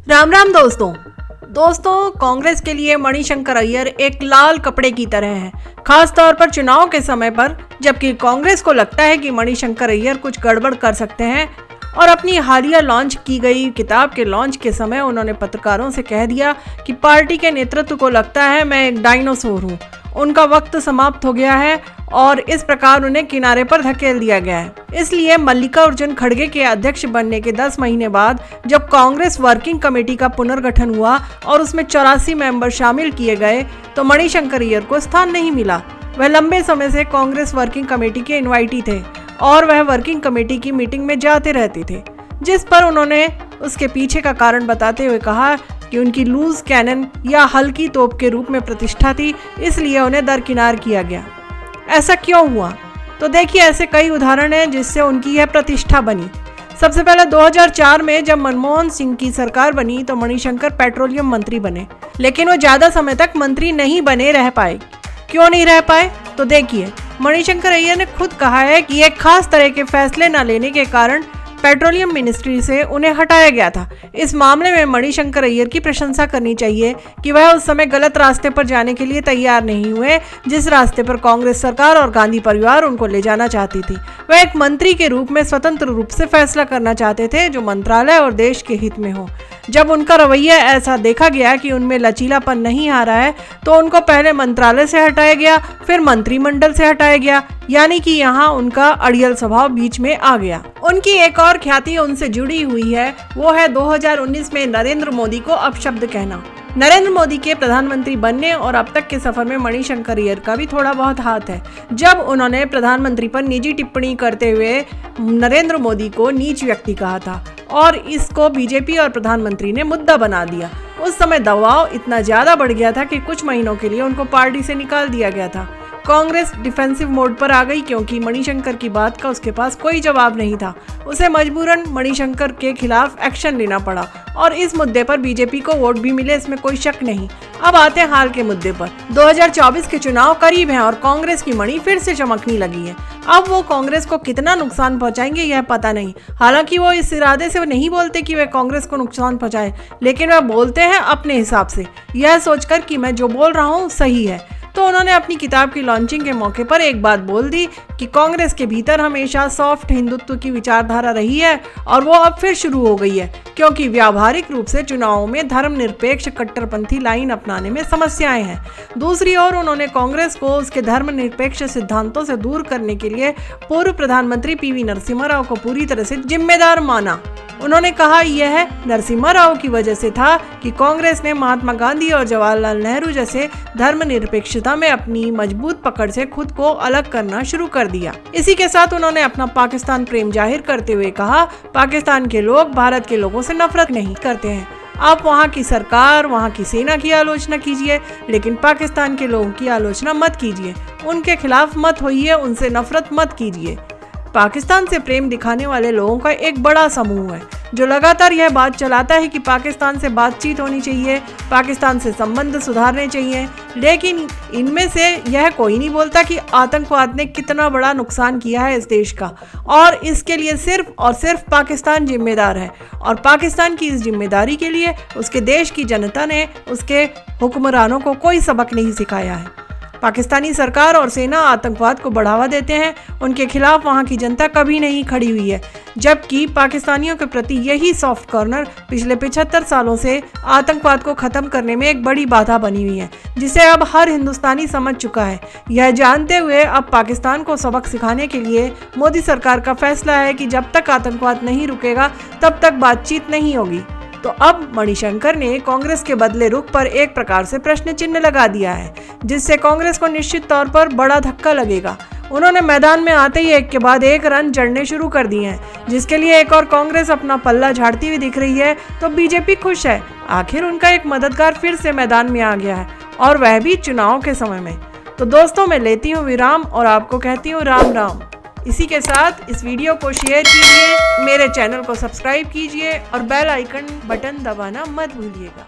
राम राम दोस्तों, कांग्रेस के लिए मणिशंकर अय्यर एक लाल कपड़े की तरह है, खास तौर पर चुनाव के समय पर, जबकि कांग्रेस को लगता है कि मणिशंकर अय्यर कुछ गड़बड़ कर सकते हैं। और अपनी हालिया लॉन्च की गई किताब के लॉन्च के समय उन्होंने पत्रकारों से कह दिया कि पार्टी के नेतृत्व को लगता है मैं एक डायनासोर हूँ, उनका वक्त समाप्त हो गया है और इस प्रकार उन्हें किनारे पर धकेल दिया गया है। इसलिए मल्लिकार्जुन खड़गे के अध्यक्ष बनने के 10 महीने बाद जब कांग्रेस वर्किंग कमेटी का पुनर्गठन हुआ और उसमें 84 मेंबर शामिल किए गए तो मणिशंकर अय्यर को स्थान नहीं मिला। वह लंबे समय से कांग्रेस वर्किंग कमेटी के इनवाइटी थे और वह वर्किंग कमेटी की मीटिंग में जाते रहते थे, जिस पर उन्होंने उसके पीछे का कारण बताते हुए कहा कि उनकी लूज कैनन या हल्की तोप के रूप में प्रतिष्ठा थी, इसलिए उन्हें दरकिनार किया गया। ऐसा क्यों हुआ? तो देखिए, ऐसे कई उदाहरण हैं जिससे उनकी यह प्रतिष्ठा बनी। सबसे पहले 2004 में जब मनमोहन सिंह की सरकार बनी तो मणिशंकर पेट्रोलियम मंत्री बने, लेकिन वो ज्यादा समय तक मंत्री नहीं बने रह पाए। क्यों नहीं रह पाए? तो देखिए, मणिशंकर अय्यर ने खुद कहा है कि एक खास तरह के फैसले न लेने के कारण पेट्रोलियम मिनिस्ट्री से उन्हें हटाया गया था। इस मामले में मणिशंकर अय्यर की प्रशंसा करनी चाहिए कि वह उस समय गलत रास्ते पर जाने के लिए तैयार नहीं हुए, जिस रास्ते पर कांग्रेस सरकार और गांधी परिवार उनको ले जाना चाहती थी। वह एक मंत्री के रूप में स्वतंत्र रूप से फैसला करना चाहते थे जो मंत्रालय और देश के हित में हो। जब उनका रवैया ऐसा देखा गया कि उनमें लचीलापन नहीं आ रहा है तो उनको पहले मंत्रालय से हटाया गया, फिर मंत्रिमंडल से हटाया गया, यानी कि यहाँ उनका अड़ियल स्वभाव बीच में आ गया। उनकी एक और ख्याति उनसे जुड़ी हुई है, वो है 2019 में नरेंद्र मोदी को अपशब्द कहना। नरेंद्र मोदी के प्रधानमंत्री बनने और अब तक के सफर में मणिशंकर अय्यर का भी थोड़ा बहुत हाथ है। जब उन्होंने प्रधानमंत्री पर निजी टिप्पणी करते हुए नरेंद्र मोदी को नीच व्यक्ति कहा था और इसको बीजेपी और प्रधानमंत्री ने मुद्दा बना दिया। उस समय दबाव इतना ज्यादा बढ़ गया था कि कुछ महीनों के लिए उनको पार्टी से निकाल दिया गया था। कांग्रेस डिफेंसिव मोड पर आ गई क्योंकि मणिशंकर की बात का उसके पास कोई जवाब नहीं था। उसे मजबूरन मणिशंकर के खिलाफ एक्शन लेना पड़ा और इस मुद्दे पर बीजेपी को वोट भी मिले, इसमें कोई शक नहीं। अब आते हैं हाल के मुद्दे पर। 2024 के चुनाव करीब हैं और कांग्रेस की मणि फिर से चमकने लगी है। अब वो कांग्रेस को कितना नुकसान पहुंचाएंगे यह पता नहीं। हालांकि वो इस इरादे से नहीं बोलते कि वे कांग्रेस को नुकसान पहुंचाए, लेकिन वह बोलते हैं अपने हिसाब से, यह सोचकर कि मैं जो बोल रहा हूँ सही है। तो उन्होंने अपनी किताब की लॉन्चिंग के मौके पर एक बात बोल दी कि कांग्रेस के भीतर हमेशा सॉफ्ट हिंदुत्व की विचारधारा रही है और वो अब फिर शुरू हो गई है, क्योंकि व्यावहारिक रूप से चुनावों में धर्मनिरपेक्ष कट्टरपंथी लाइन अपनाने में समस्याएं हैं। दूसरी ओर उन्होंने कांग्रेस को उसके धर्मनिरपेक्ष सिद्धांतों से दूर करने के लिए पूर्व प्रधानमंत्री पीवी नरसिम्हा राव को पूरी तरह से जिम्मेदार माना। उन्होंने कहा यह नरसिम्हा राव की वजह से था कि कांग्रेस ने महात्मा गांधी और जवाहरलाल नेहरू जैसे धर्मनिरपेक्षता में अपनी मजबूत पकड़ से खुद को अलग करना शुरू कर दिया। इसी के साथ उन्होंने अपना पाकिस्तान प्रेम जाहिर करते हुए कहा, पाकिस्तान के लोग भारत के लोगों से नफरत नहीं करते हैं। आप वहाँ की सरकार, वहाँ की सेना की आलोचना कीजिए, लेकिन पाकिस्तान के लोगों की आलोचना मत कीजिए, उनके खिलाफ मत होइए, उनसे नफरत मत कीजिए। पाकिस्तान से प्रेम दिखाने वाले लोगों का एक बड़ा समूह है जो लगातार यह बात चलाता है कि पाकिस्तान से बातचीत होनी चाहिए, पाकिस्तान से संबंध सुधारने चाहिए, लेकिन इनमें से यह कोई नहीं बोलता कि आतंकवाद ने कितना बड़ा नुकसान किया है इस देश का और इसके लिए सिर्फ और सिर्फ पाकिस्तान जिम्मेदार है। और पाकिस्तान की इस जिम्मेदारी के लिए उसके देश की जनता ने उसके हुक्मरानों को कोई सबक नहीं सिखाया है। पाकिस्तानी सरकार और सेना आतंकवाद को बढ़ावा देते हैं, उनके खिलाफ वहां की जनता कभी नहीं खड़ी हुई है, जबकि पाकिस्तानियों के प्रति यही सॉफ्ट कॉर्नर पिछले 75 सालों से आतंकवाद को खत्म करने में एक बड़ी बाधा बनी हुई है, जिसे अब हर हिंदुस्तानी समझ चुका है। यह जानते हुए अब पाकिस्तान को सबक सिखाने के लिए मोदी सरकार का फैसला है कि जब तक आतंकवाद नहीं रुकेगा तब तक बातचीत नहीं होगी। तो अब मणिशंकर ने कांग्रेस के बदले रुख पर एक प्रकार से प्रश्न चिन्ह लगा दिया है, जिससे कांग्रेस को निश्चित तौर पर बड़ा धक्का लगेगा। उन्होंने मैदान में आते ही एक के बाद एक रन जड़ने शुरू कर दिए हैं, जिसके लिए एक और कांग्रेस अपना पल्ला झाड़ती हुई दिख रही है। तो बीजेपी खुश है, आखिर उनका एक मददगार फिर से मैदान में आ गया है और वह भी चुनाव के समय में। तो दोस्तों, मैं लेती हूँ विराम और आपको कहती हूँ राम राम। इसी के साथ इस वीडियो को शेयर कीजिए, मेरे चैनल को सब्सक्राइब कीजिए और बेल आइकन बटन दबाना मत भूलिएगा।